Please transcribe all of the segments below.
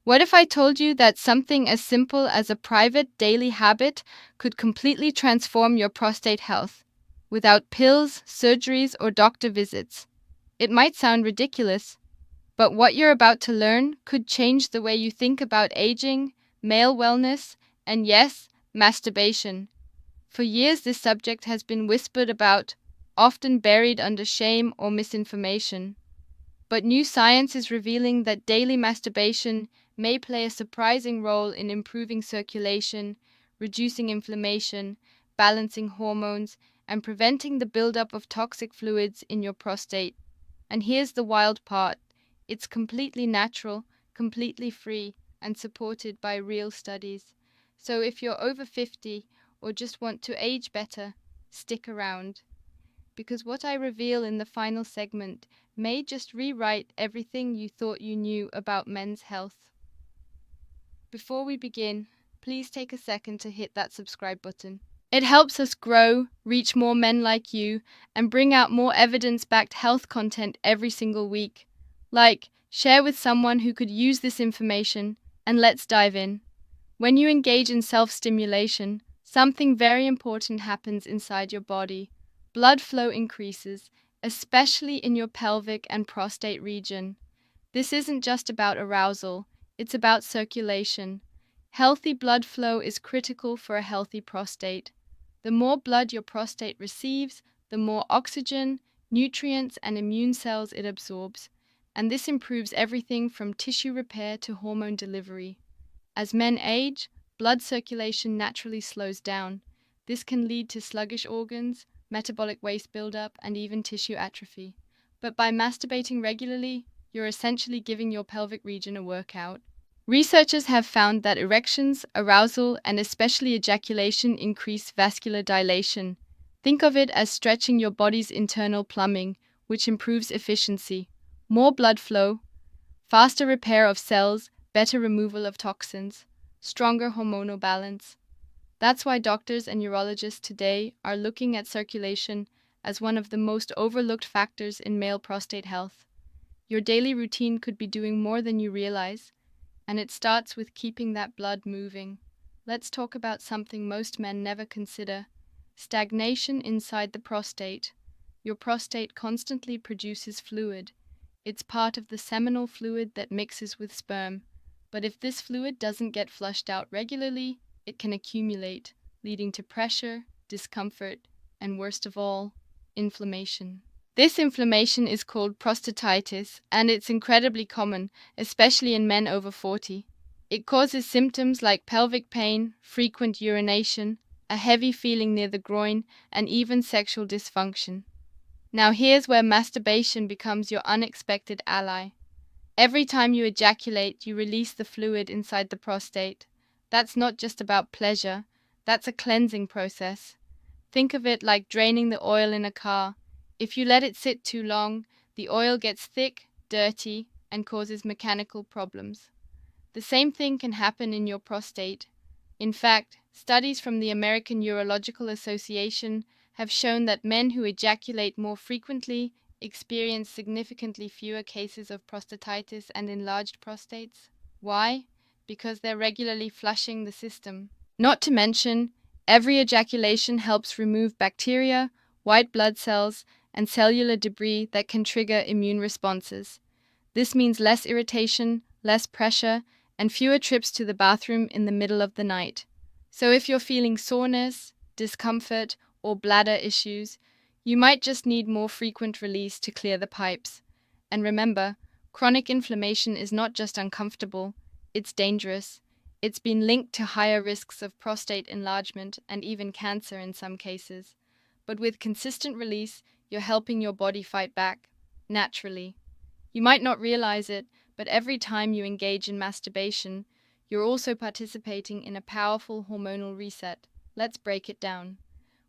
What if I told you that something as simple as a private daily habit could completely transform your prostate health without pills, surgeries, or doctor visits? It might sound ridiculous, but what you're about to learn could change the way you think about aging, male wellness, and yes, masturbation. For years, this subject has been whispered about, often buried under shame or misinformation. But new science is revealing that daily masturbation may play a surprising role in improving circulation, reducing inflammation, balancing hormones, and preventing the buildup of toxic fluids in your prostate. And here's the wild part: it's completely natural, completely free, and supported by real studies. So if you're over 50 or just want to age better, stick around, because what I reveal in the final segment may just rewrite everything you thought you knew about men's health. Before we begin, please take a second to hit that subscribe button. It helps us grow, reach more men like you, and bring out more evidence-backed health content every single week. Like, share with someone who could use this information, and let's dive in. When you engage in self-stimulation, something very important happens inside your body. Blood flow increases, especially in your pelvic and prostate region. This isn't just about arousal, it's about circulation. Healthy blood flow is critical for a healthy prostate. The more blood your prostate receives, the more oxygen, nutrients, and immune cells it absorbs. And this improves everything from tissue repair to hormone delivery. As men age, blood circulation naturally slows down. This can lead to sluggish organs, metabolic waste buildup, and even tissue atrophy. But by masturbating regularly, you're essentially giving your pelvic region a workout. Researchers have found that erections, arousal, and especially ejaculation increase vascular dilation. Think of it as stretching your body's internal plumbing, which improves efficiency. More blood flow, faster repair of cells, better removal of toxins, stronger hormonal balance. That's why doctors and urologists today are looking at circulation as one of the most overlooked factors in male prostate health. Your daily routine could be doing more than you realize, and it starts with keeping that blood moving. Let's talk about something most men never consider: stagnation inside the prostate. Your prostate constantly produces fluid. It's part of the seminal fluid that mixes with sperm. But if this fluid doesn't get flushed out regularly, it can accumulate, leading to pressure, discomfort, and worst of all, inflammation. This inflammation is called prostatitis, and it's incredibly common, especially in men over 40. It causes symptoms like pelvic pain, frequent urination, a heavy feeling near the groin, and even sexual dysfunction. Now here's where masturbation becomes your unexpected ally. Every time you ejaculate, you release the fluid inside the prostate. That's not just about pleasure, that's a cleansing process. Think of it like draining the oil in a car. If you let it sit too long, the oil gets thick, dirty, and causes mechanical problems. The same thing can happen in your prostate. In fact, studies from the American Urological Association have shown that men who ejaculate more frequently experience significantly fewer cases of prostatitis and enlarged prostates. Why? Because they're regularly flushing the system. Not to mention, every ejaculation helps remove bacteria, white blood cells, and cellular debris that can trigger immune responses. This means less irritation, less pressure, and fewer trips to the bathroom in the middle of the night. So if you're feeling soreness, discomfort, or bladder issues, you might just need more frequent release to clear the pipes. And remember, chronic inflammation is not just uncomfortable, it's dangerous. It's been linked to higher risks of prostate enlargement and even cancer in some cases. But with consistent release, you're helping your body fight back, naturally. You might not realize it, but every time you engage in masturbation, you're also participating in a powerful hormonal reset. Let's break it down.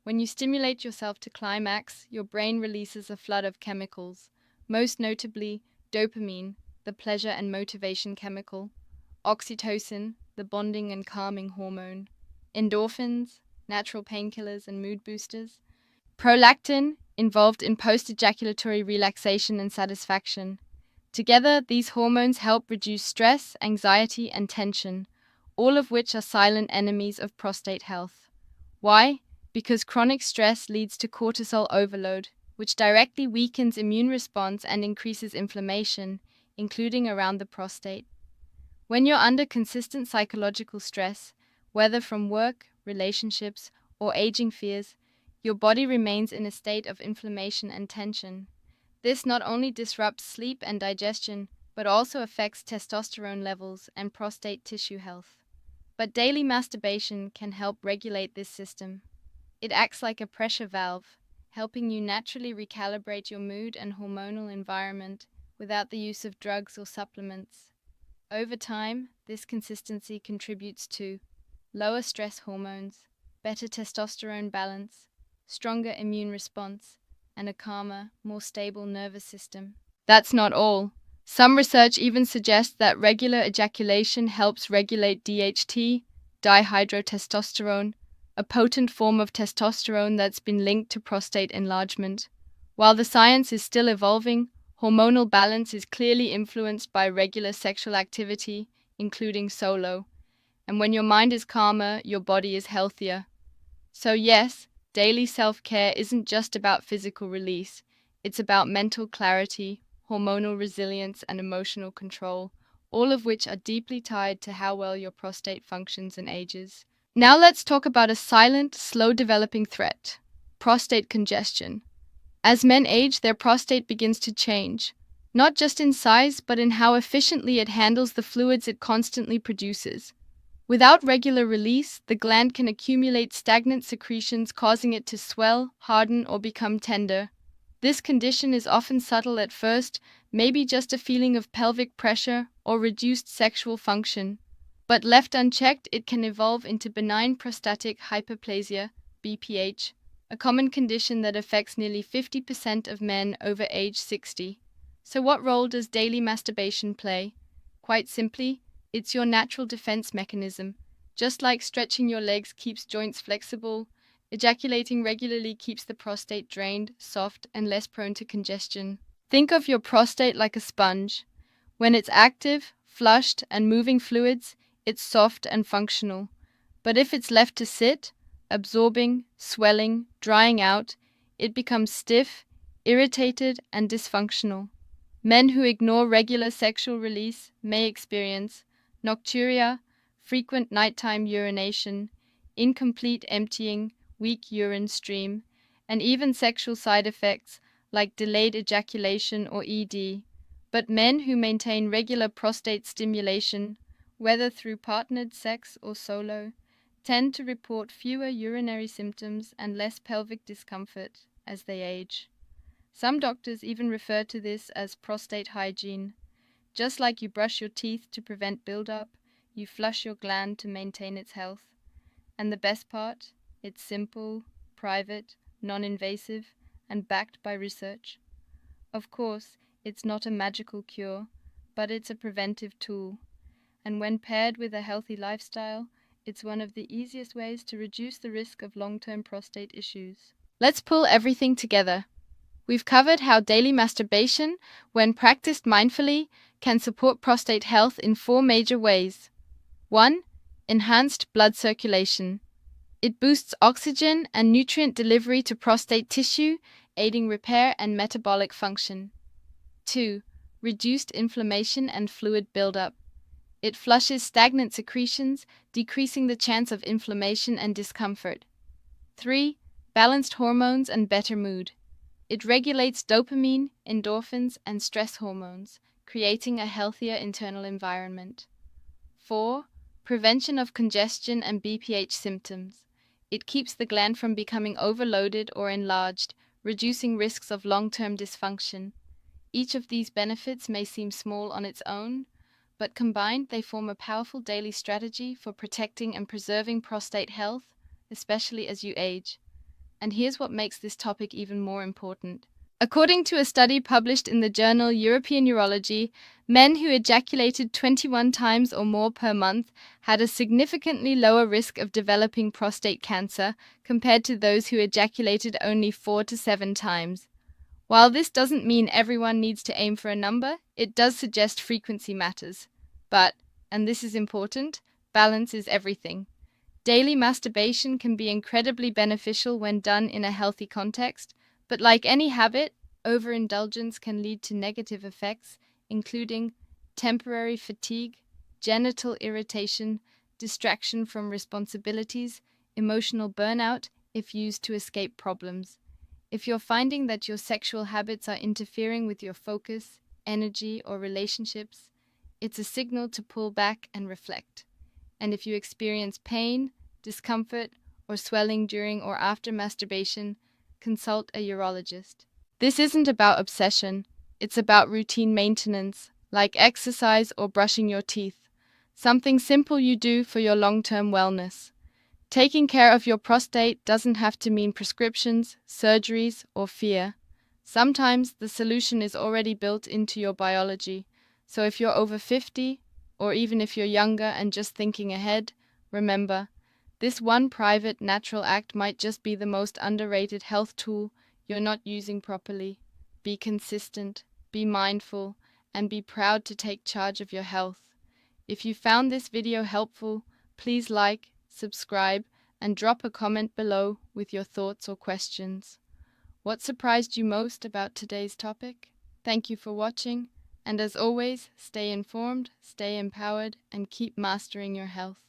When you stimulate yourself to climax, your brain releases a flood of chemicals, most notably dopamine, the pleasure and motivation chemical, oxytocin, the bonding and calming hormone, endorphins, natural painkillers and mood boosters, prolactin, involved in post-ejaculatory relaxation and satisfaction. Together, these hormones help reduce stress, anxiety, and tension, all of which are silent enemies of prostate health. Why? Because chronic stress leads to cortisol overload, which directly weakens immune response and increases inflammation, including around the prostate. When you're under consistent psychological stress, whether from work, relationships, or aging fears, your body remains in a state of inflammation and tension. This not only disrupts sleep and digestion, but also affects testosterone levels and prostate tissue health. But daily masturbation can help regulate this system. It acts like a pressure valve, helping you naturally recalibrate your mood and hormonal environment without the use of drugs or supplements. Over time, this consistency contributes to lower stress hormones, better testosterone balance, stronger immune response, and a calmer, more stable nervous system. That's not all. Some research even suggests that regular ejaculation helps regulate DHT, dihydrotestosterone, a potent form of testosterone that's been linked to prostate enlargement. While the science is still evolving, hormonal balance is clearly influenced by regular sexual activity, including solo. And when your mind is calmer, your body is healthier. So yes, daily self-care isn't just about physical release. It's about mental clarity, hormonal resilience, and emotional control, all of which are deeply tied to how well your prostate functions and ages. Now let's talk about a silent, slow-developing threat: prostate congestion. As men age, their prostate begins to change, not just in size, but in how efficiently it handles the fluids it constantly produces. Without regular release, the gland can accumulate stagnant secretions, causing it to swell, harden, or become tender. This condition is often subtle at first, maybe just a feeling of pelvic pressure or reduced sexual function. But left unchecked, it can evolve into benign prostatic hyperplasia, BPH, a common condition that affects nearly 50% of men over age 60. So what role does daily masturbation play? Quite simply, it's your natural defense mechanism. Just like stretching your legs keeps joints flexible, ejaculating regularly keeps the prostate drained, soft, and less prone to congestion. Think of your prostate like a sponge. When it's active, flushed, and moving fluids, it's soft and functional. But if it's left to sit, absorbing, swelling, drying out, it becomes stiff, irritated, and dysfunctional. Men who ignore regular sexual release may experience nocturia, frequent nighttime urination, incomplete emptying, weak urine stream, and even sexual side effects like delayed ejaculation or ED. But men who maintain regular prostate stimulation, whether through partnered sex or solo, tend to report fewer urinary symptoms and less pelvic discomfort as they age. Some doctors even refer to this as prostate hygiene. Just like you brush your teeth to prevent buildup, you flush your gland to maintain its health. And the best part? It's simple, private, non-invasive, and backed by research. Of course, it's not a magical cure, but it's a preventive tool. And when paired with a healthy lifestyle, it's one of the easiest ways to reduce the risk of long-term prostate issues. Let's pull everything together. We've covered how daily masturbation, when practiced mindfully, can support prostate health in 4 major ways. 1. Enhanced blood circulation. It boosts oxygen and nutrient delivery to prostate tissue, aiding repair and metabolic function. 2. Reduced inflammation and fluid buildup. It flushes stagnant secretions, decreasing the chance of inflammation and discomfort. 3. Balanced hormones and better mood. It regulates dopamine, endorphins, and stress hormones, creating a healthier internal environment. 4. Prevention of congestion and BPH symptoms. It keeps the gland from becoming overloaded or enlarged, reducing risks of long-term dysfunction. Each of these benefits may seem small on its own, but combined they form a powerful daily strategy for protecting and preserving prostate health, especially as you age. And here's what makes this topic even more important. According to a study published in the journal European Urology, men who ejaculated 21 times or more per month had a significantly lower risk of developing prostate cancer compared to those who ejaculated only 4 to 7 times. While this doesn't mean everyone needs to aim for a number, it does suggest frequency matters. But, and this is important, balance is everything. Daily masturbation can be incredibly beneficial when done in a healthy context, but like any habit, overindulgence can lead to negative effects, including temporary fatigue, genital irritation, distraction from responsibilities, emotional burnout if used to escape problems. If you're finding that your sexual habits are interfering with your focus, energy, or relationships, it's a signal to pull back and reflect. And if you experience pain, discomfort, or swelling during or after masturbation, consult a urologist. This isn't about obsession, it's about routine maintenance, like exercise or brushing your teeth, something simple you do for your long-term wellness. Taking care of your prostate doesn't have to mean prescriptions, surgeries, or fear. Sometimes the solution is already built into your biology, so if you're over 50, or even if you're younger and just thinking ahead, remember, this one private, natural act might just be the most underrated health tool you're not using properly. Be consistent, be mindful, and be proud to take charge of your health. If you found this video helpful, please like, subscribe, and drop a comment below with your thoughts or questions. What surprised you most about today's topic? Thank you for watching, and as always, stay informed, stay empowered, and keep mastering your health.